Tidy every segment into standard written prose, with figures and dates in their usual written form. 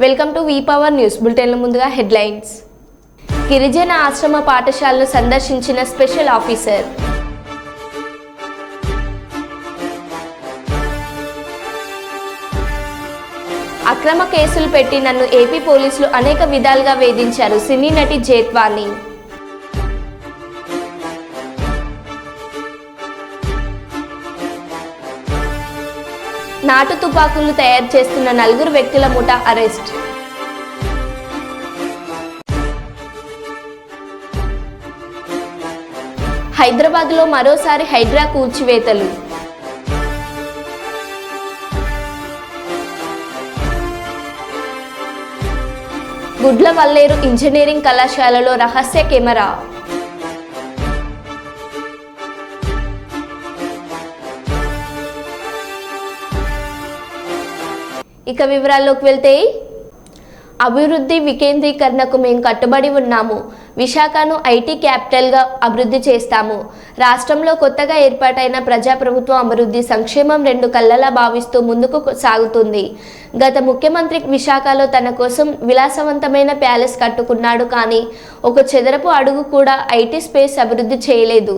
Welcome to V power news బులెటిన్ల ముందుగా headlines. గిరిజన ఆశ్రమ పాఠశాలను సందర్శించిన స్పెషల్ ఆఫీసర్. అక్రమ కేసులు పెట్టి నన్ను ఏపీ పోలీసులు అనేక విధాలుగా వేధించారు. సినీ నటి జేత్వాని. నాటు తుపాకులు తయారు చేస్తున్న 4 వ్యక్తుల ముఠా అరెస్ట్. హైదరాబాద్లో మరోసారి హైడ్రా కూల్చివేతలు. గుడ్లవల్లేరు ఇంజనీరింగ్ కళాశాలలో రహస్య కెమెరా. ఇక వివరాల్లోకి వెళ్తే, అభివృద్ధి వికేంద్రీకరణకు మేము కట్టుబడి ఉన్నాము. విశాఖను ఐటీ క్యాపిటల్గా అభివృద్ధి చేస్తాము. రాష్ట్రంలో కొత్తగా ఏర్పాటైన ప్రజాప్రభుత్వం అభివృద్ధి సంక్షేమం 2 కళ్ళలా భావిస్తూ ముందుకు సాగుతుంది. గత ముఖ్యమంత్రి విశాఖలో తన కోసం విలాసవంతమైన ప్యాలెస్ కట్టుకున్నాడు, కానీ ఒక చదరపు అడుగు కూడా ఐటీ స్పేస్ అభివృద్ధి చేయలేదు.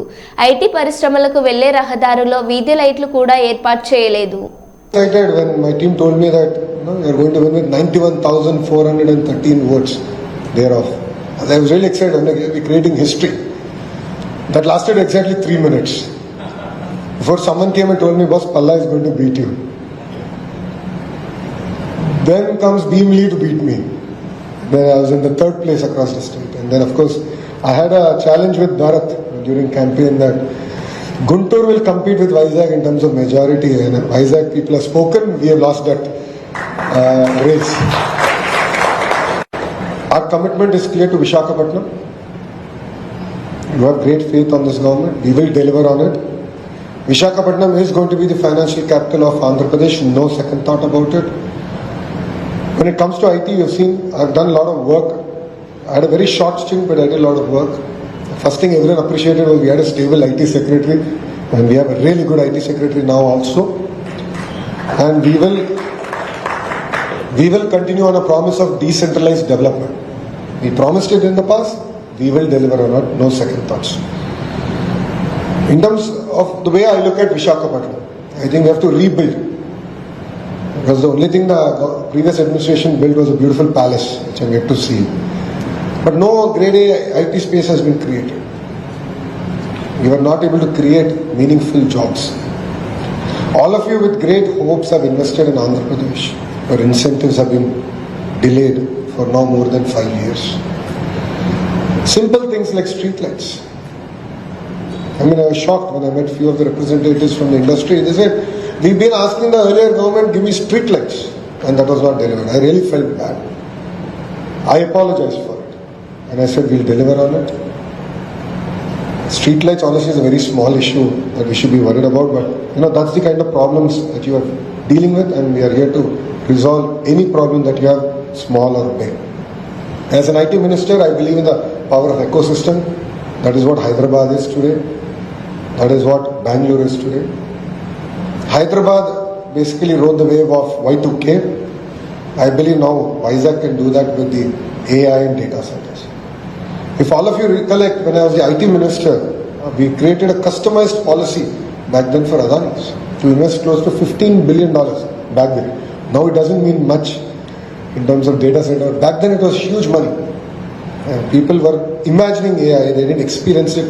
ఐటీ పరిశ్రమలకు వెళ్లే రహదారులో వీధి లైట్లు కూడా ఏర్పాటు చేయలేదు. Excited when my team told me that you're going to win with 91,413 votes thereof. I was really excited. We're creating history. That lasted exactly 3 minutes. Before someone came and told me, boss, Palla is going to beat you. Then comes Beam Lee to beat me. Then I was in the 3rd place across the state. And then of course, I had a challenge with Bharat during campaign that Guntur will compete with Vizag in terms of majority, and Vizag people have spoken. We have lost that race. Our commitment is clear to Visakhapatnam. You have great faith on this government. We will deliver on it. Visakhapatnam is going to be the financial capital of Andhra Pradesh. No second thought about it. When it comes to IT, you've seen I've done a lot of work. I had a very short stint, but I did a lot of work. First thing everyone appreciated was we had a stable IT secretary, and we have a really good IT secretary now also. And we will continue on a promise of decentralized development. We promised it in the past, we will deliver on it, no second thoughts. In terms of the way I look at Visakhapatnam, I think we have to rebuild. Because the only thing the previous administration built was a beautiful palace, which I'm yet to see. But no grade A IT space has been created. We were not able to create meaningful jobs. All of you with great hopes have invested in Andhra Pradesh. Your incentives have been delayed for now more than 5 years. Simple things like street lights. I was shocked when I met few of the representatives from the industry. They said, we've been asking the earlier government, give me street lights. And that was not delivered. I really felt bad. I apologized for it. And I said, we'll deliver on it. Street lights honestly is a very small issue that we should be worried about, but that's the kind of problems that you are dealing with, and we are here to resolve any problem that you have, small or big. As an IT minister, I believe in the power of ecosystem. That is what Hyderabad is today. That is what Bangalore is today. Hyderabad basically rode the wave of Y2K. I believe now Vizag can do that with the AI and data centers. If all of you recollect, when I was the IT minister, we created a customized policy back then for Adanis to invest close to $15 billion back then. Now it doesn't mean much in terms of data center. Back then it was huge money. And people were imagining AI, they didn't experience it.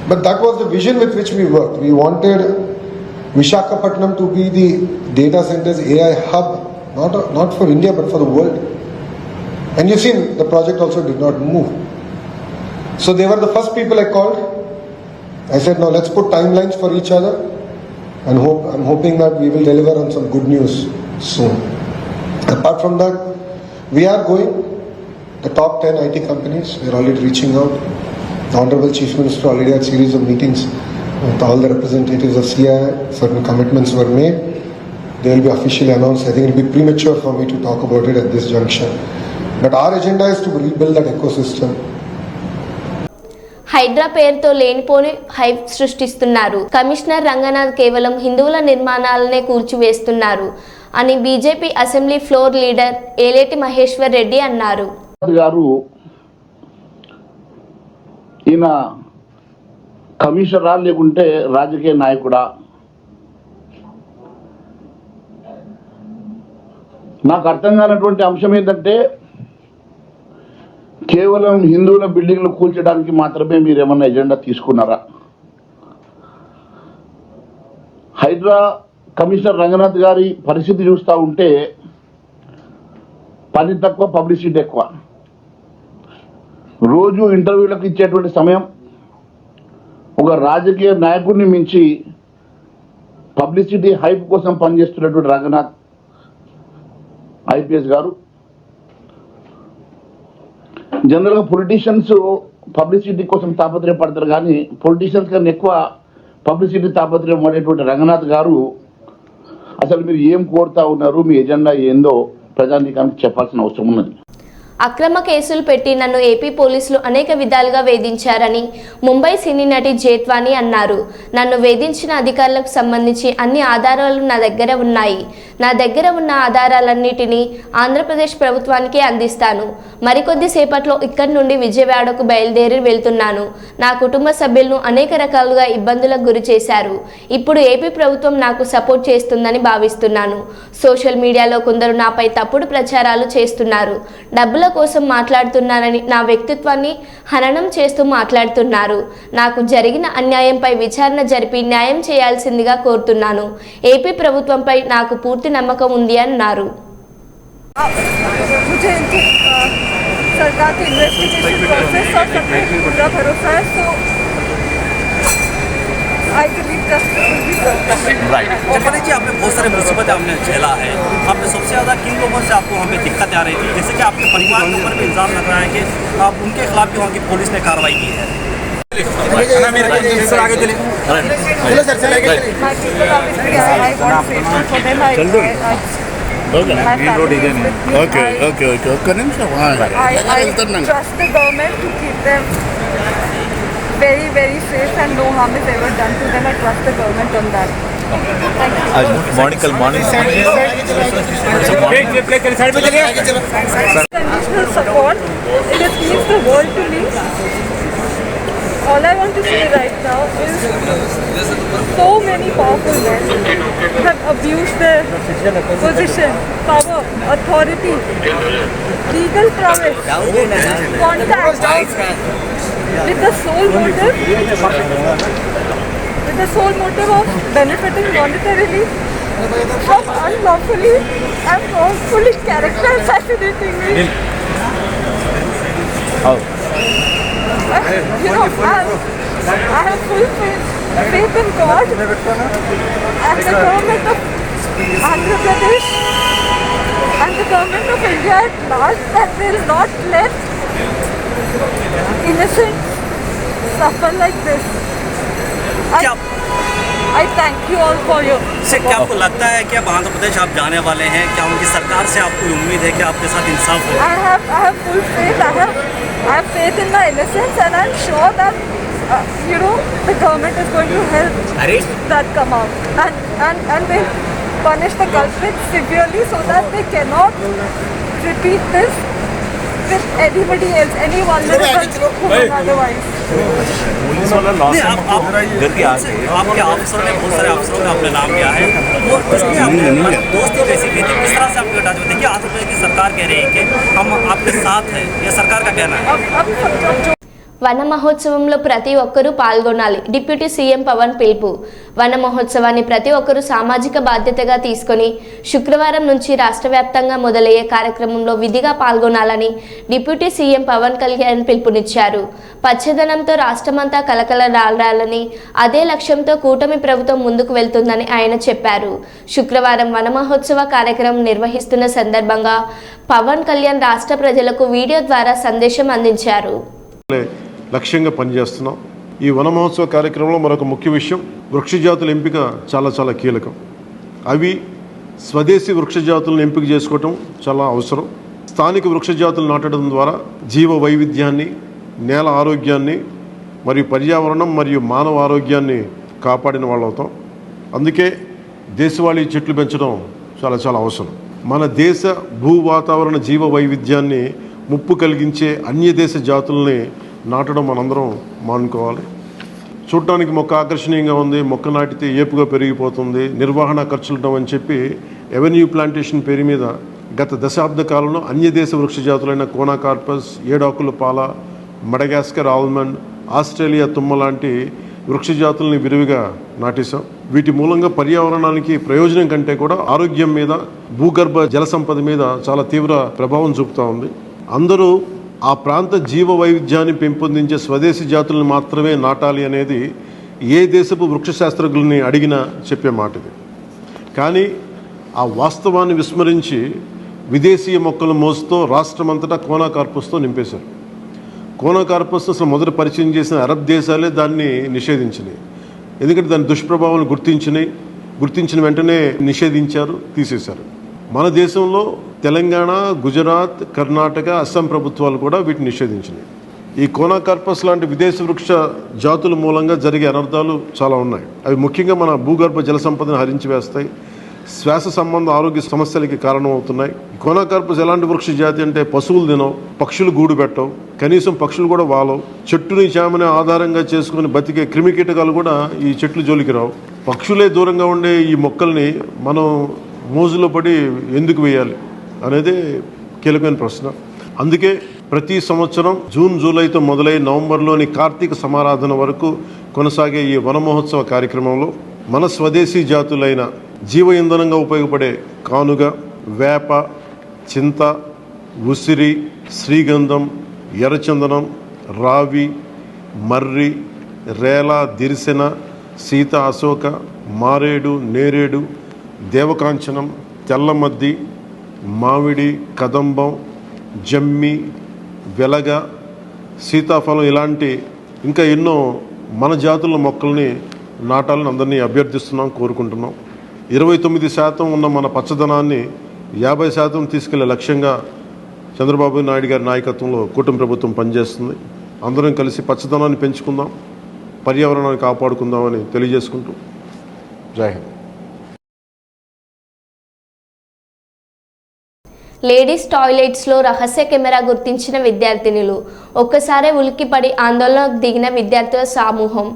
But that was the vision with which we worked. We wanted Visakhapatnam to be the data centers AI hub, not for India but for the world. And you've seen the project also did not move. So they were the first people I called. I said, now let's put timelines for each other, and I'm hoping that we will deliver on some good news soon. Apart from that, we are going the top 10 IT companies. We're already reaching out. The Honorable Chief Minister already had a series of meetings with all the representatives of CI. Certain commitments were made. They will be officially announced. I think it will be premature for me to talk about it at this juncture. But our agenda is to rebuild that ecosystem. Hydraa పేరుతో లేనిపోని hype సృష్టిస్తున్నారు. Commissioner Ranganath కేవలం హిందువుల నిర్మాణాలనే కూల్చివేస్తున్నారు. అని BJP assembly floor leader Aleti Maheshwar Reddy అన్నారు. గారు ఈయన కమిషనరా లేకుంటే రాజకీయ నాయకుడా? నాకు అర్థం కానటువంటి అంశం ఏంటంటే కేవలం హిందువుల బిల్డింగ్లు కూల్చడానికి మాత్రమే మీరు ఏమన్నా ఎజెండా తీసుకున్నారా? హైడ్రా కమిషనర్ రంగనాథ్ గారి పరిస్థితి చూస్తూ ఉంటే పని తక్కువ, పబ్లిసిటీ ఎక్కువ. రోజు ఇంటర్వ్యూలకు ఇచ్చేటువంటి సమయం ఒక రాజకీయ నాయకుడిని మించి పబ్లిసిటీ హైప్ కోసం పనిచేస్తున్నటువంటి రంగనాథ్ ఐపీఎస్ గారు. జనరల్గా పొలిటీషియన్స్ పబ్లిసిటీ కోసం తాపత్రయపడతారు, కానీ పొలిటీషియన్స్ కన్నా ఎక్కువ పబ్లిసిటీ తాపత్రయం పడేటువంటి రంగనాథ్ గారు అసలు మీరు ఏం కోరుతా ఉన్నారు, మీ ఎజెండా ఏందో ప్రజానీకానికి చెప్పాల్సిన అవసరం ఉన్నది. అక్రమ కేసులు పెట్టి నన్ను ఏపీ పోలీసులు అనేక విధాలుగా వేధించారని ముంబై సినీ నటి జేత్వాని అన్నారు. నన్ను వేధించిన అధికారులకు సంబంధించి అన్ని ఆధారాలు నా దగ్గర ఉన్నాయి. నా దగ్గర ఉన్న ఆధారాలన్నిటినీ ఆంధ్రప్రదేశ్ ప్రభుత్వానికి అందిస్తాను. మరికొద్ది సేపట్లో ఇక్కడి నుండి విజయవాడకు బయలుదేరి వెళ్తున్నాను. నా కుటుంబ సభ్యులను అనేక రకాలుగా ఇబ్బందులకు గురి చేశారు. ఇప్పుడు ఏపీ ప్రభుత్వం నాకు సపోర్ట్ చేస్తుందని భావిస్తున్నాను. సోషల్ మీడియాలో కొందరు నాపై తప్పుడు ప్రచారాలు చేస్తున్నారు. డబ్బుల కోసం మాట్లాడుతున్నారని నా వ్యక్తిత్వాన్ని హననం చేస్తూ మాట్లాడుతున్నారు. నాకు జరిగిన అన్యాయంపై విచారణ జరిపి న్యాయం చేయాల్సిందిగా కోరుతున్నాను. ఏపీ ప్రభుత్వంపై నాకు పూర్తి నమ్మకం ఉంది అన్నారు. I believe justice will be served. Right. Chatterjee ji, आपने बहुत सारे मुसीबतें आपने झेला है, आपने सबसे ज़्यादा किन लोगों से आपको वहाँ पे दिक्कतें आ रही थी? जैसे कि आपके परिवार के ऊपर भी इल्ज़ाम लग रहा है कि आप उनके खिलाफ भी वहाँ की पुलिस ने कार्रवाई की है। My people obviously, I want safety for them. I trust the government to keep them very, very safe and no harm is ever done to them. I trust the government on that. Thank you. Conditional support, it just means the world to me. All I want to say right now is so many powerful men have abused their position, power, authority, legal prowess, contacts, with the sole motive of benefiting monetarily from unlawfully and wrongfully character assassinating me. I have full faith in God and the government of Andhra Pradesh and the government of India at large that they will not let innocent suffer like this. I thank you all for your से क्या आपको लगता है कि अब आंध्र प्रदेश आप जाने वाले हैं? क्या उनकी सरकार से आपको उम्मीद है कि आपके साथ इंसाफ हो? I have full faith. I have faith in my innocence, and I'm sure that the government is going to help that come out, and they punish the culprits severely so that they cannot repeat this with anybody else, any vulnerable woman otherwise. नहीं, आपके अफसरों ने, बहुत सारे अफसरों ने अपने नाम लिया है और उसमें आपने दोस्ती जैसी की थी, किस तरह से आपको हटा देते? देखिए, आंध्र प्रदेश की सरकार कह रही है कि हम आपके साथ हैं, यह सरकार का कहना है। వన మహోత్సవంలో ప్రతి ఒక్కరూ పాల్గొనాలి. డిప్యూటీ సీఎం పవన్ పిలుపు. వన మహోత్సవాన్ని ప్రతి ఒక్కరూ సామాజిక బాధ్యతగా తీసుకొని శుక్రవారం నుంచి రాష్ట్ర వ్యాప్తంగా మొదలయ్యే కార్యక్రమంలో విధిగా పాల్గొనాలని డిప్యూటీ సీఎం పవన్ కళ్యాణ్ పిలుపునిచ్చారు. పచ్చదనంతో రాష్ట్రమంతా కలకలరాలని, అదే లక్ష్యంతో కూటమి ప్రభుత్వం ముందుకు వెళ్తుందని ఆయన చెప్పారు. శుక్రవారం వన మహోత్సవ కార్యక్రమం నిర్వహిస్తున్న సందర్భంగా పవన్ కళ్యాణ్ రాష్ట్ర ప్రజలకు వీడియో ద్వారా సందేశం అందించారు. లక్ష్యంగా పనిచేస్తున్నాం. ఈ వన మహోత్సవ కార్యక్రమంలో మరొక ముఖ్య విషయం, వృక్ష జాతుల ఎంపిక చాలా కీలకం. అవి స్వదేశీ వృక్ష జాతులను ఎంపిక చేసుకోవటం చాలా అవసరం. స్థానిక వృక్ష జాతులు నాటడం ద్వారా జీవ వైవిధ్యాన్ని, నేల ఆరోగ్యాన్ని మరియు పర్యావరణం మరియు మానవ ఆరోగ్యాన్ని కాపాడిన వాళ్ళు అవుతాం. అందుకే దేశవాళీ చెట్లు పెంచడం చాలా చాలా అవసరం. మన దేశ భూ వాతావరణ జీవ వైవిధ్యాన్ని ముప్పు కలిగించే అన్య దేశ జాతుల్ని నాటడం మనందరం మానుకోవాలి. చూడటానికి మొక్క ఆకర్షణీయంగా ఉంది, మొక్క నాటితే ఏపుగా పెరిగిపోతుంది, నిర్వహణ ఖర్చులు అని చెప్పి ఎవెన్యూ ప్లాంటేషన్ పేరు మీద గత దశాబ్ద కాలంలో అన్య దేశ వృక్ష జాతులైన కోనాకార్పస్, ఏడాకుల పాల, మడగాస్కర్ ఆల్మండ్, ఆస్ట్రేలియా తుమ్మ లాంటి వృక్ష జాతుల్ని విరివిగా నాటేశాం. వీటి మూలంగా పర్యావరణానికి ప్రయోజనం కంటే కూడా ఆరోగ్యం మీద, భూగర్భ జల సంపద మీద చాలా తీవ్ర ప్రభావం చూపుతూ ఉంది. అందరూ ఆ ప్రాంత జీవ వైవిధ్యాన్ని పెంపొందించే స్వదేశీ జాతులను మాత్రమే నాటాలి అనేది ఏ దేశపు వృక్ష శాస్త్రజ్ఞుల్ని అడిగినా చెప్పే మాట ఇది. కానీ ఆ వాస్తవాన్ని విస్మరించి విదేశీయ మొక్కల మోసుతో రాష్ట్రమంతటా కోనాకార్పస్తో నింపేశారు. కోనాకార్పస్ అసలు మొదట పరిచయం చేసిన అరబ్ దేశాలే దాన్ని నిషేధించినాయి. ఎందుకంటే దాని దుష్ప్రభావాలను గుర్తించిన వెంటనే నిషేధించారు, తీసేశారు. మన దేశంలో తెలంగాణ, గుజరాత్, కర్ణాటక, అస్సాం ప్రభుత్వాలు కూడా వీటిని నిషేధించినాయి. ఈ కోనాకార్పస్ లాంటి విదేశీ వృక్ష జాతుల మూలంగా జరిగే అనర్థాలు చాలా ఉన్నాయి. అవి ముఖ్యంగా మన భూగర్భ జల సంపదను హరించి వేస్తాయి, శ్వాస సంబంధ ఆరోగ్య సమస్యలకి కారణమవుతున్నాయి. కోనాకార్పస్ ఎలాంటి వృక్ష జాతి అంటే పశువులు తినవు, పక్షులు గూడు పెట్టవు, కనీసం పక్షులు కూడా వాలవు. చెట్టుని చేమని ఆధారంగా చేసుకుని బతికే క్రిమికీటకాలు కూడా ఈ చెట్లు జోలికి రావు. పక్షులే దూరంగా ఉండే ఈ మొక్కల్ని మనం మోజులో పడి ఎందుకు వేయాలి అనేది కీలకమైన ప్రశ్న. అందుకే ప్రతి సంవత్సరం జూన్, జూలైతో మొదలై నవంబర్లోని కార్తీక సమారాధన వరకు కొనసాగే ఈ వన మహోత్సవ కార్యక్రమంలో మన స్వదేశీ జాతులైన జీవ ఇంధనంగా ఉపయోగపడే కానుగ, వేప, చింత, ఉసిరి, శ్రీగంధం, ఎర్రచందనం, రావి, మర్రి, రేల, దిరిసెన, సీత, అశోక, మారేడు, నేరేడు, దేవకాంచనం, తెల్లమద్ది, మామిడి, కదంబం, జమ్మి, వెలగ, సీతాఫలం ఇలాంటి ఇంకా ఎన్నో మన జాతుల మొక్కల్ని నాటాలని అందరినీ అభ్యర్థిస్తున్నాం, కోరుకుంటున్నాం. 29% ఉన్న మన పచ్చదనాన్ని 50% తీసుకెళ్లే లక్ష్యంగా చంద్రబాబు నాయుడు గారి నాయకత్వంలో కూటమి ప్రభుత్వం పనిచేస్తుంది. అందరం కలిసి పచ్చదనాన్ని పెంచుకుందాం, పర్యావరణాన్ని కాపాడుకుందామని తెలియజేసుకుంటూ జై హింద్. లేడీస్ టాయిలెట్స్లో రహస్య కెమెరా గుర్తించిన విద్యార్థినులు. ఒక్కసారే ఉలిక్కిపడి ఆందోళనకు దిగిన విద్యార్థుల సమూహం.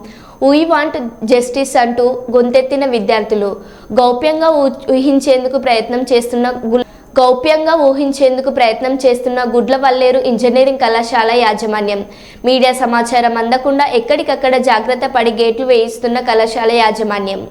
వీ వాంట్ జస్టిస్ అంటూ గొంతెత్తిన విద్యార్థులు. గౌప్యంగా ఊహించేందుకు ప్రయత్నం చేస్తున్న గుడ్లవల్లేరు ఇంజనీరింగ్ కళాశాల యాజమాన్యం. మీడియా సమాచారం అందకుండా ఎక్కడికక్కడ జాగ్రత్త పడి గేట్లు వేయిస్తున్న కళాశాల యాజమాన్యం.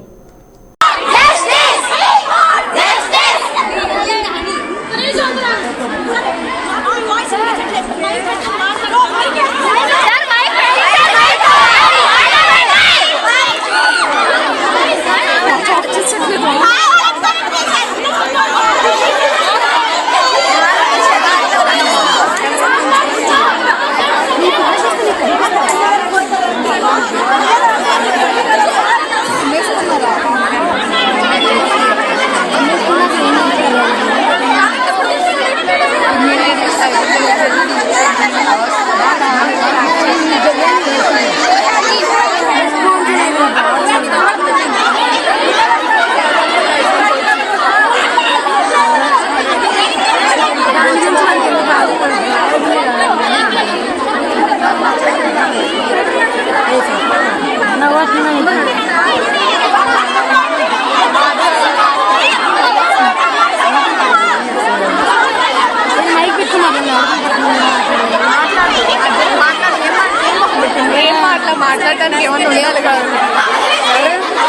మాట్లాడటానికి ఏమన్నా ఉండాలి కదా,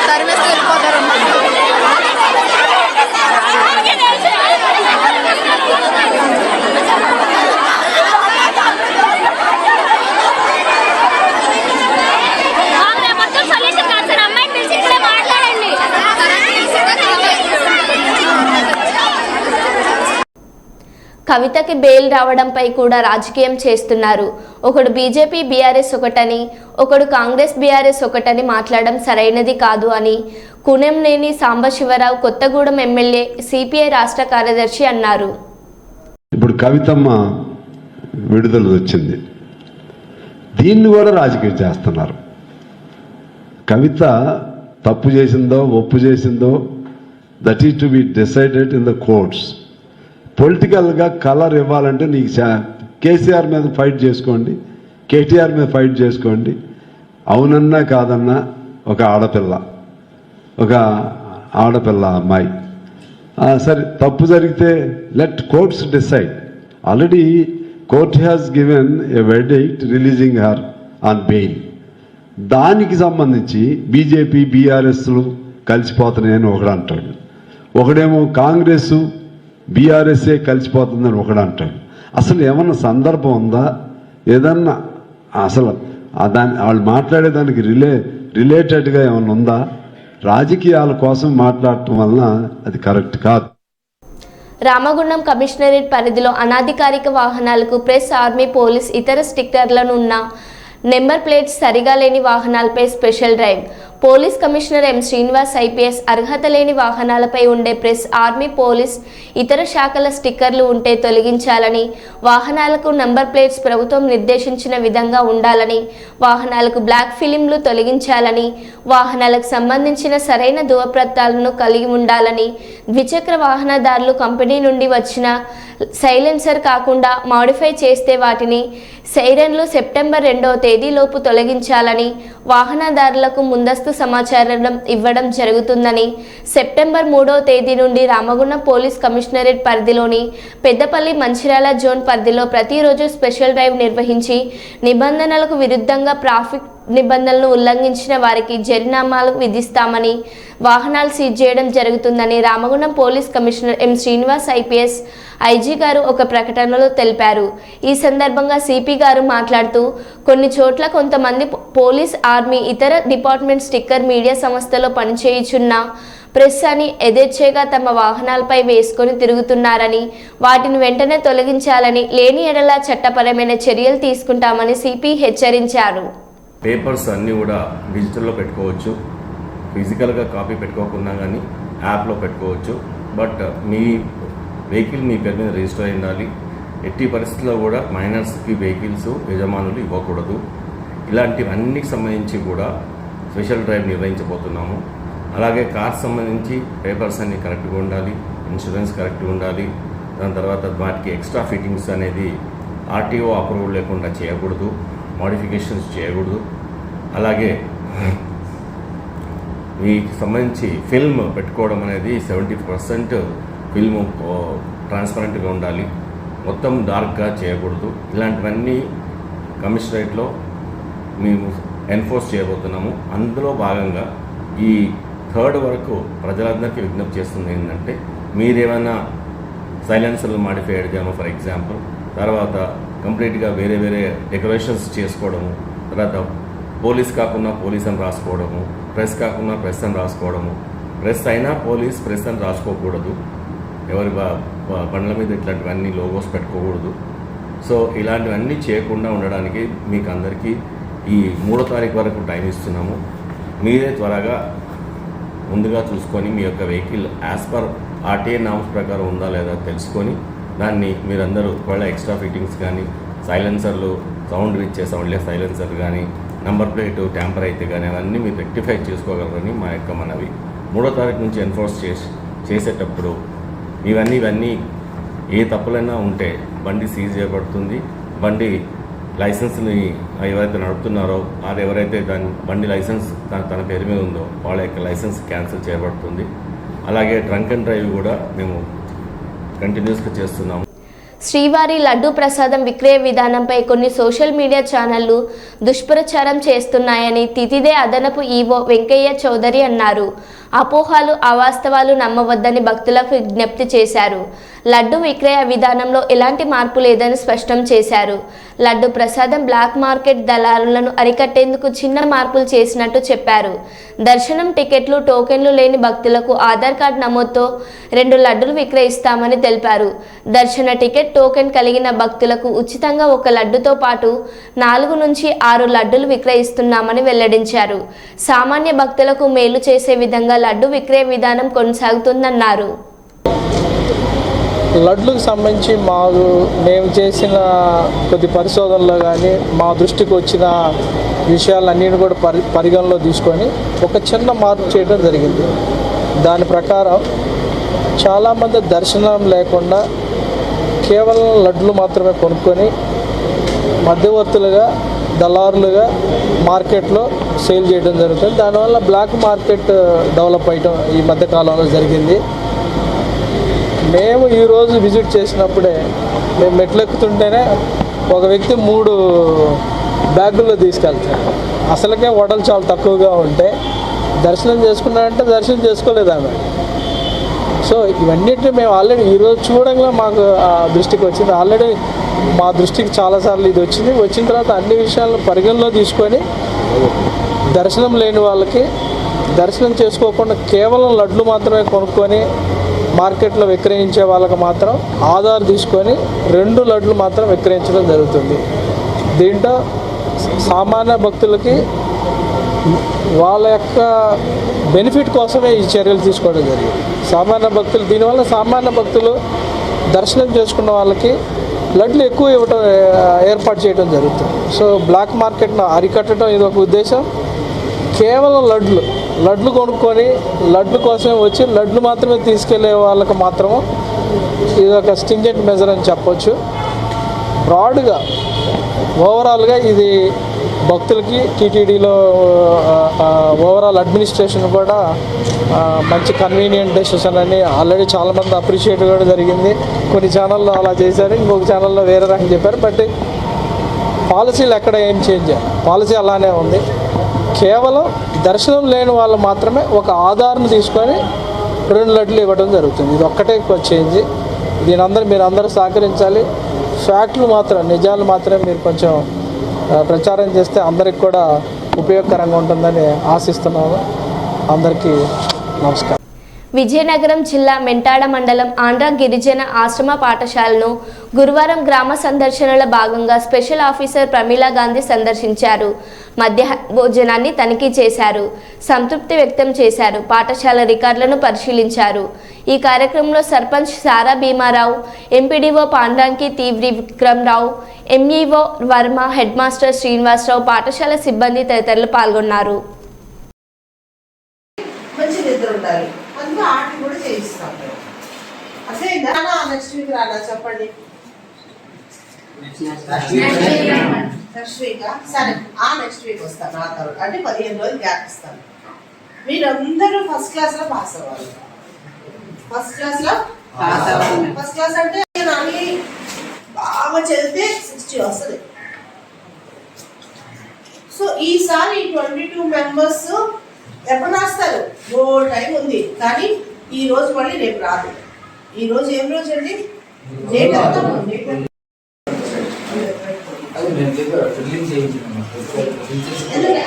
సర్వీస్ వెళ్ళిపోతారు. కవితకి బెయిల్ రావడంపై కూడా రాజకీయం చేస్తున్నారు. ఒకడు బీజేపీ బీఆర్ఎస్ ఒకటని, ఒకడు కాంగ్రెస్ బీఆర్ఎస్ ఒకటని మాట్లాడడం సరైనది కాదు అని కూనంనేని సాంబశివరావు కొత్తగూడెం ఎమ్మెల్యే సిపిఐ రాష్ట్ర కార్యదర్శి అన్నారు. ఇప్పుడు కవితమ్మ విడుదల వచ్చింది, దీన్ని కూడా రాజకీయం చేస్తున్నారు. కవిత తప్పు చేసిందో ఒప్పు చేసిందో that is to be decided in the courts. పొలిటికల్గా కలర్ ఇవ్వాలంటే నీకు కేసీఆర్ మీద ఫైట్ చేసుకోండి, కేటీఆర్ మీద ఫైట్ చేసుకోండి. అవునన్నా కాదన్నా ఒక ఆడపిల్ల అమ్మాయి సరే తప్పు జరిగితే let courts decide. Already court has given a verdict releasing her on bail. దానికి సంబంధించి బీజేపీ బీఆర్ఎస్లు కలిసిపోతున్నాయని ఒకడు అంటాడు, ఒకడేమో కాంగ్రెస్ బీఆర్ఎస్ఏ కలిసిపోతుందని ఒకడు అంటాడు. అసలు ఏమన్నా సందర్భం ఉందా? ఏదన్నా అసలు వాళ్ళు మాట్లాడేదానికి రిలేటెడ్గా ఏమన్నా ఉందా? రాజకీయాల కోసం మాట్లాడటం వలన అది కరెక్ట్ కాదు. రామగుండం కమిషనరేట్ పరిధిలో అనాధికారిక వాహనాలకు ప్రెస్, ఆర్మీ, పోలీస్, ఇతర స్టిక్కర్లను ఉన్న నెంబర్ ప్లేట్స్ సరిగా లేని వాహనాలపై special drive. Police commissioner M Srinivas IPS అర్హత లేని వాహనాలపై ఉండే ప్రెస్, ఆర్మీ, పోలీస్, ఇతర శాఖల స్టిక్కర్లు ఉంటే తొలగించాలని, వాహనాలకు నంబర్ ప్లేట్స్ ప్రభుత్వం నిర్దేశించిన విధంగా ఉండాలని, వాహనాలకు బ్లాక్ ఫిలింలు తొలగించాలని, వాహనాలకు సంబంధించిన సరైన ధృవపత్రాలను కలిగి ఉండాలని, ద్విచక్ర వాహనదారులు కంపెనీ నుండి వచ్చిన సైలెన్సర్ కాకుండా మాడిఫై చేస్తే వాటిని సైరన్లు సెప్టెంబర్ 2వ తేదీలోపు తొలగించాలని, వాహనదారులకు ముందస్తు సమాచారం ఇవ్వడం జరుగుతుందని, సెప్టెంబర్ 3వ తేదీ నుండి రామగుండం పోలీస్ కమిషనరేట్ పరిధిలోని పెద్దపల్లి, మంచిర్యాల జోన్ పరిధిలో ప్రతిరోజు స్పెషల్ డ్రైవ్ నిర్వహించి నిబంధనలకు విరుద్ధంగా ట్రాఫిక్ నిబంధనలను ఉల్లంఘించిన వారికి జరిమానాలు విధిస్తామని, వాహనాలు సీజ్ చేయడం జరుగుతుందని Ramagundam police commissioner M Srinivas IPS IG గారు ఒక ప్రకటనలో తెలిపారు. ఈ సందర్భంగా సిపి గారు మాట్లాడుతూ, కొన్ని చోట్ల కొంతమంది పోలీస్, ఆర్మీ, ఇతర డిపార్ట్మెంట్ స్టిక్కర్ మీడియా సంస్థలో పనిచేయుచున్న ప్రెస్ అని యథేచ్ఛగా తమ వాహనాలపై వేసుకొని తిరుగుతున్నారని, వాటిని వెంటనే తొలగించాలని, లేని ఎడల చట్టపరమైన చర్యలు తీసుకుంటామని సిపి హెచ్చరించారు. పేపర్స్ అన్నీ కూడా డిజిటల్లో పెట్టుకోవచ్చు, ఫిజికల్గా కాపీ పెట్టుకోకుండా కానీ యాప్లో పెట్టుకోవచ్చు. బట్ మీ వెహికల్ మీ పేరు మీద రిజిస్టర్ అయి ఉండాలి. ఎట్టి పరిస్థితుల్లో కూడా మైనర్స్కి వెహికల్స్ యజమానులు ఇవ్వకూడదు. ఇలాంటివన్నిటికి సంబంధించి కూడా స్పెషల్ డ్రైవ్ నిర్వహించబోతున్నాము. అలాగే కార్స్ సంబంధించి పేపర్స్ అన్నీ కరెక్ట్గా ఉండాలి, ఇన్సూరెన్స్ కరెక్ట్గా ఉండాలి. దాని తర్వాత వాటికి ఎక్స్ట్రా ఫిట్టింగ్స్ అనేది ఆర్టీఓ అప్రూవల్ లేకుండా చేయకూడదు, మోడిఫికేషన్స్ చేయకూడదు. అలాగే వీటికి సంబంధించి ఫిల్మ్ పెట్టుకోవడం అనేది 70% ఫిల్మ్ ట్రాన్స్పరెంట్గా ఉండాలి, మొత్తం డార్క్గా చేయకూడదు. ఇలాంటివన్నీ కమిషనరేట్లో మేము ఎన్ఫోర్స్ చేయబోతున్నాము. అందులో భాగంగా ఈ 3rd వరకు ప్రజలందరికీ విజ్ఞప్తి చేస్తుంది ఏంటంటే, మీరేమైనా సైలెన్సర్లు మాడిఫై చేయడము ఫర్ ఎగ్జాంపుల్, తర్వాత కంప్లీట్గా వేరే వేరే డెకరేషన్స్ చేసుకోవడము, తర్వాత పోలీస్ కాకుండా పోలీస్ అని రాసుకోవడము, ప్రెస్ కాకుండా ప్రెస్ అని రాసుకోవడము, ప్రెస్ అయినా పోలీస్, ప్రెస్ అని రాసుకోకూడదు, ఎవరి బండ్ల మీద ఇట్లాంటివన్నీ లోగోస్ పెట్టుకోకూడదు. సో ఇలాంటివన్నీ చేయకుండా ఉండడానికి మీకు అందరికీ ఈ 3వ తారీఖు వరకు టైం ఇస్తున్నాము. మీరే త్వరగా ముందుగా చూసుకొని మీ యొక్క vehicle as per RTA norms ప్రకారం ఉందా లేదా తెలుసుకొని దాన్ని మీరందరూ ఒకవేళ ఎక్స్ట్రా ఫిట్టింగ్స్ కానీ, సైలెన్సర్లు సౌండ్ ఇచ్చే సౌండ్లెస్ సైలెన్సర్ కానీ, నంబర్ ప్లేట్ ట్యాంపర్ అయితే కానీ అవన్నీ మీరు రెక్టిఫై చేసుకోగలరని మా యొక్క మనవి. 3వ తారీఖు నుంచి ఎన్ఫోర్స్ చేసేటప్పుడు ఇవన్నీ ఏ తప్పులైనా ఉంటే బండి సీజ్ చేయబడుతుంది. బండి లైసెన్స్ని ఎవరైతే నడుపుతున్నారో వారు ఎవరైతే బండి లైసెన్స్ తన పేరు మీద ఉందో వాళ్ళ యొక్క లైసెన్స్ క్యాన్సిల్ చేయబడుతుంది. అలాగే డ్రంక్ అండ్ డ్రైవ్ కూడా మేము కంటిన్యూస్గా చేస్తున్నాము. శ్రీవారి లడ్డూ ప్రసాదం విక్రయ విధానంపై కొన్ని సోషల్ మీడియా ఛానళ్లు దుష్ప్రచారం చేస్తున్నాయని తితిదే అదనపు ఈవో వెంకయ్య చౌదరి అన్నారు. అపోహాలు, అవాస్తవాలు నమ్మవద్దని భక్తులకు విజ్ఞప్తి చేశారు. లడ్డు విక్రయ విధానంలో ఎలాంటి మార్పు లేదని స్పష్టం చేశారు. లడ్డు ప్రసాదం బ్లాక్ మార్కెట్ దళారులను అరికట్టేందుకు చిన్న మార్పులు చేసినట్టు చెప్పారు. దర్శనం టికెట్లు, టోకెన్లు లేని భక్తులకు ఆధార్ కార్డు నమోదుతో 2 లడ్డులు విక్రయిస్తామని తెలిపారు. దర్శన టికెట్, టోకెన్ కలిగిన భక్తులకు ఉచితంగా 1 లడ్డుతో పాటు 4 నుంచి 6 లడ్డులు విక్రయిస్తున్నామని వెల్లడించారు. సామాన్య భక్తులకు మేలు చేసే విధంగా లడ్డు విక్రయ విధానం కొనసాగుతుందన్నారు. లడ్లకు సంబంధించి మేము చేసిన కొద్ది పరిశోధనలో కానీ మా దృష్టికి వచ్చిన విషయాలన్నింటినీ కూడా పరిగణలో తీసుకొని ఒక చిన్న మార్పు చేయడం జరిగింది. దాని ప్రకారం చాలామంది దర్శనం లేకుండా కేవలం లడ్లు మాత్రమే కొనుక్కొని మధ్యవర్తులుగా దళారులుగా మార్కెట్లో సేల్ చేయడం జరుగుతుంది. దానివల్ల బ్లాక్ మార్కెట్ డెవలప్ అయ్యడం ఈ మధ్యకాలంలో జరిగింది. మేము ఈరోజు విజిట్ చేసినప్పుడే మేము మెట్లెక్కుతుంటేనే ఒక వ్యక్తి 3 బ్యాగుల్లో తీసుకెళ్తాడు. అసలుకే వడలు చాలా తక్కువగా ఉంటే దర్శనం చేసుకున్నాడంటే దర్శనం చేసుకోలేదు ఆమె. సో ఇవన్నిటిని మేము ఆల్రెడీ ఈరోజు చూడంగా మాకు ఆ దృష్టికి వచ్చింది. ఆల్రెడీ మా దృష్టికి చాలాసార్లు ఇది వచ్చింది. వచ్చిన తర్వాత అన్ని విషయాలను పరిగణలో తీసుకొని దర్శనం లేని వాళ్ళకి దర్శనం చేసుకోకుండా కేవలం లడ్లు మాత్రమే కొనుక్కొని మార్కెట్లో విక్రయించే వాళ్ళకి మాత్రం ఆధార్ తీసుకొని 2 లడ్లు మాత్రం విక్రయించడం జరుగుతుంది. దీంట్లో సామాన్య భక్తులకి వాళ్ళ యొక్క బెనిఫిట్ కోసమే ఈ చర్యలు తీసుకోవడం జరిగింది. సామాన్య భక్తులు దీనివల్ల సామాన్య భక్తులు దర్శనం చేసుకున్న వాళ్ళకి లడ్లు ఎక్కువ ఇవ్వటం ఏర్పాటు చేయడం జరుగుతుంది. సో బ్లాక్ మార్కెట్ను అరికట్టడం ఇది ఒక ఉద్దేశం. కేవలం లడ్లు కొనుక్కొని లడ్లు కోసమే వచ్చి లడ్లు మాత్రమే తీసుకెళ్లే వాళ్ళకి మాత్రము ఇది ఒక స్టింజెంట్ మెజర్ అని చెప్పొచ్చు. బ్రాడ్గా ఓవరాల్గా ఇది భక్తులకి టీటీడీలో ఓవరాల్ అడ్మినిస్ట్రేషన్ కూడా మంచి కన్వీనియంట్ డెసిషన్ అని ఆల్రెడీ చాలామంది అప్రిషియేట్ కూడా జరిగింది. కొన్ని ఛానల్లో అలా చేశారు, ఇంకొక ఛానల్లో వేరే రకం చెప్పారు. బట్ పాలసీలు ఎక్కడ ఏం చేంజ్, పాలసీ అలానే ఉంది. కేవలం దర్శనం లేని వాళ్ళు మాత్రమే ఒక ఆధార్ను తీసుకొని 2 లడ్లు ఇవ్వడం జరుగుతుంది. ఇది ఒక్కటే చేంజ్. మీరు అందరూ సహకరించాలి. ఫ్యాక్ట్లు మాత్రం, నిజాలు మాత్రమే మీరు కొంచెం ప్రచారం చేస్తే అందరికి కూడా ఉపయోగకరంగా ఉంటుందని ఆశిస్తున్నాను. అందరికీ నమస్కారం. విజయనగరం జిల్లా మెంటాడ మండలం ఆంధ్ర గిరిజన ఆశ్రమ పాఠశాలను గురువారం గ్రామ సందర్శనలో భాగంగా స్పెషల్ ఆఫీసర్ ప్రమీలా గాంధీ సందర్శించారు. మధ్యాహ్న భోజనాన్ని తనిఖీ చేశారు. సంతృప్తి వ్యక్తం చేశారు. పాఠశాల రికార్డులను పరిశీలించారు. ఈ కార్యక్రమంలో sarpanch Sara Bhimarao, MPDO Pandranki Teevri Vikramarao, MEO Varma, head master Srinivasarao, పాఠశాల సిబ్బంది తదితరులు పాల్గొన్నారు. నెక్స్ట్ వీక్ రానా చెప్పండి. నెక్స్ట్ వీక్ సరే, నెక్స్ట్ వీక్ వస్తాను. నా తర్వాత అంటే 15 రోజులు గ్యాప్ ఇస్తాను. మీరందరూ ఫస్ట్ క్లాస్లో పాస్ అవ్వాలి. ఫస్ట్ క్లాస్లో ఫస్ట్ క్లాస్ అంటే అన్ని బాగా చదివితే 60 వస్తుంది. సో ఈసారి 22 మెంబర్స్ ఎప్పుడు రాస్తారు? టైం ఉంది, కానీ ఈ రోజు మళ్ళీ రేపు రాదు. ఈ రోజు ఏం రోజు అండి? డేట్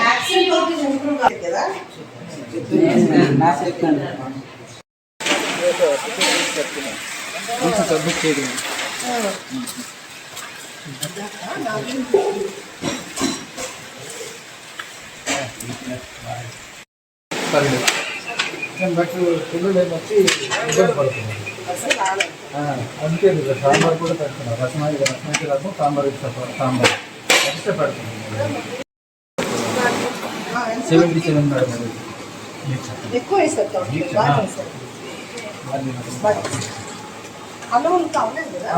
యాక్సిడెంట్ అవుతుంది ఇంప్రూవ్ కాదు కదా. బట్ పిల్లలు ఏమొచ్చి ఇబ్బంది పడుతున్నారు. అందుకే సాంబార్ కూడా పెడుతున్నారు. రసమాయి రసం, సాంబార్ సాంబార్ ఎక్స్ట్రా పెడుతున్నారు. 77 మేడం. ఎక్కువ వేస్తారు అన్నం కావలేదు కదా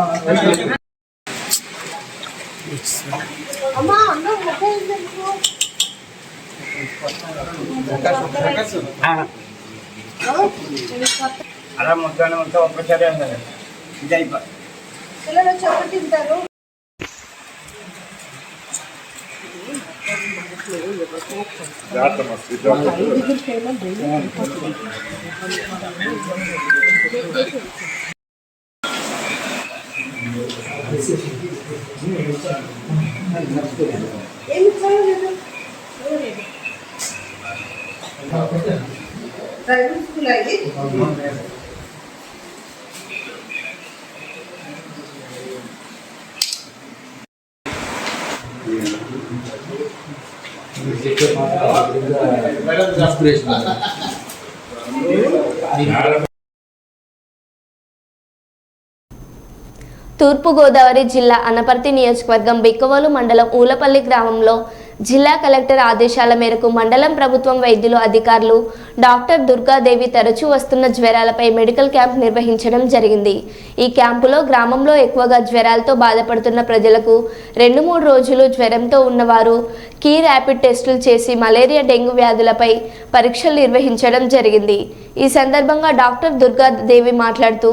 అమ్మా. అన్నం అలా ముద్దాను అంతా ఒక్కసారి ఉండదు. పిల్లలు వచ్చి ఒకటి తింటారు. ప్రైవేట్ స్కూల్ అయ్యి తూర్పుగోదావరి జిల్లా అనపర్తి నియోజకవర్గం బిక్కవోలు మండలం ఊలపల్లి గ్రామంలో జిల్లా కలెక్టర్ ఆదేశాల మేరకు మండలం ప్రభుత్వం వైద్యులు అధికారులు డాక్టర్ దుర్గాదేవి తరచూ వస్తున్న జ్వరాలపై మెడికల్ క్యాంప్ నిర్వహించడం జరిగింది. ఈ క్యాంపులో గ్రామంలో ఎక్కువగా జ్వరాలతో బాధపడుతున్న ప్రజలకు 2-3 రోజులు జ్వరంతో ఉన్నవారు కీ ర్యాపిడ్ టెస్టులు చేసి మలేరియా డెంగ్యూ వ్యాధులపై పరీక్షలు నిర్వహించడం జరిగింది. ఈ సందర్భంగా డాక్టర్ దుర్గాదేవి మాట్లాడుతూ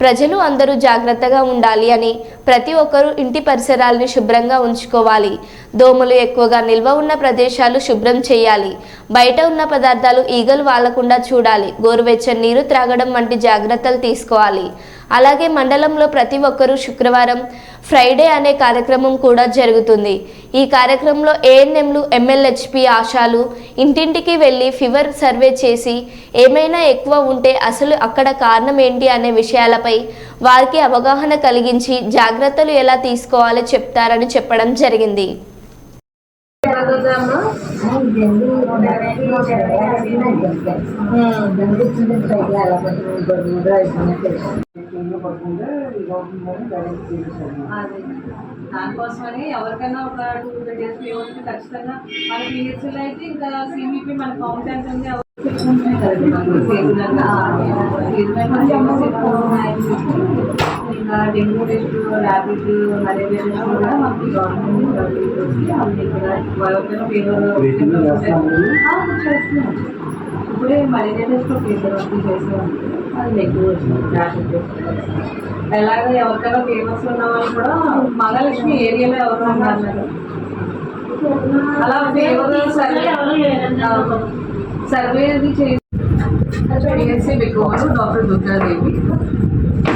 ప్రజలు అందరూ జాగ్రత్తగా ఉండాలి అని, ప్రతి ఒక్కరూ ఇంటి పరిసరాలను శుభ్రంగా ఉంచుకోవాలి, దోమలు ఎక్కువగా నిల్వ ఉన్న ప్రదేశాలు శుభ్రం చేయాలి, బయట ఉన్న పదార్థాలు ఈగలు వాలకుండా చూడాలి, గోరువెచ్చని నీరు త్రాగడం వంటి జాగ్రత్తలు తీసుకోవాలి. అలాగే మండలంలో ప్రతి ఒక్కరూ శుక్రవారం ఫ్రైడే అనే కార్యక్రమం కూడా జరుగుతుంది. ఈ కార్యక్రమంలో ఏఎన్ఎంలు, ఎంఎల్హెచ్పి ఆశాలు ఇంటింటికి వెళ్ళి ఫీవర్ సర్వే చేసి ఏమైనా ఎక్కువ ఉంటే అసలు అక్కడ కారణం ఏంటి అనే విషయాలపై వారికి అవగాహన కలిగించి జాగ్రత్తలు ఎలా తీసుకోవాలో చెప్తారని చెప్పడం జరిగింది. దానికోసమని ఎవరికైనా ఒక 2-3 days ఫీవర్కి ఖచ్చితంగా మన పిహెచ్లో అయితే ఇంకా సిబిపి మన కౌంట్ ఎంత ఉంది ఇంకా dengue test, rapid, malaria test కూడా మనకి గవర్నమెంట్ ఎవరికైనా ఫీవర్ చేస్తున్నాం. ఇప్పుడే మలేరియా టెస్ట్ ఫీవర్ చేసాం, అది నెగిటివ్ వచ్చింది. ర్యాపిడ్ టెస్ట్ ఎలాగో ఎవరికైనా ఫేమస్ ఉన్న వాళ్ళు కూడా మహాలక్ష్మి ఏరియాలో ఎవరు ఉన్నారు అలా ఫేవర్ సర్వే అది చేసి బికోవడం డాక్టర్ దుర్గాదేవి.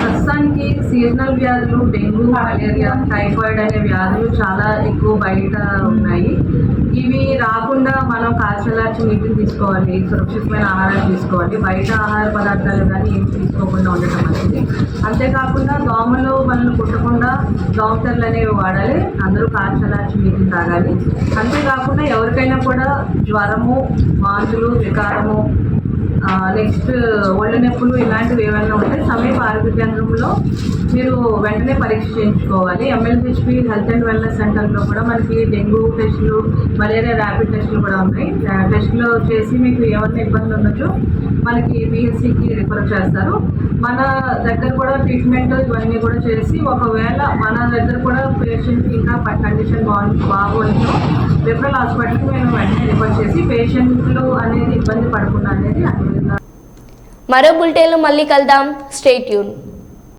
ప్రస్తుతానికి సీజనల్ వ్యాధులు డెంగ్యూ, మలేరియా, టైఫాయిడ్ అనే వ్యాధులు చాలా ఎక్కువ బయట ఉన్నాయి. ఇవి రాకుండా మనం కాల్చలార్చి నీటిని తీసుకోవాలి, సురక్షితమైన ఆహారం తీసుకోవాలి, బయట ఆహార పదార్థాలు కానీ ఏం తీసుకోకుండా ఉండటం మంచిది. అంతేకాకుండా దోమలు మనల్ని కుట్టకుండా దోమతెరలు అనేవి వాడాలి, అందరూ కాల్చలార్చి నీటిని తాగాలి. అంతేకాకుండా ఎవరికైనా కూడా జ్వరము, వాంతులు, వికారము, నెక్స్ట్ ఒళ్ళు నొప్పులు ఇలాంటివి ఏమైనా ఉంటే సమీప ఆరోగ్య కేంద్రంలో మీరు వెంటనే పరీక్ష చేయించుకోవాలి. ఎంఎల్హెచ్పి హెల్త్ అండ్ వెల్నెస్ సెంటర్లో కూడా మనకి డెంగ్యూ టెస్టులు, మలేరియా ర్యాపిడ్ టెస్టులు కూడా ఉన్నాయి. టెస్టులు చేసి మీకు ఏమైనా ఇబ్బందులు ఉండొచ్చు మనకి పిహెచ్సికి రిఫర్ చేస్తారు. మన దగ్గర కూడా ట్రీట్మెంట్ ఇవన్నీ కూడా చేసి ఒకవేళ మన దగ్గర కూడా పేషెంట్కి ఇంకా కండిషన్ బాగోలేదు రిఫరల్ హాస్పిటల్కి మేము వెంటనే రిఫర్ చేసి పేషెంట్లు అనేది ఇబ్బంది పడకుండా అనేది అన్ని విధాలు. మరో బులెటిన్లో మళ్ళీ కలుద్దాం. Stay tune.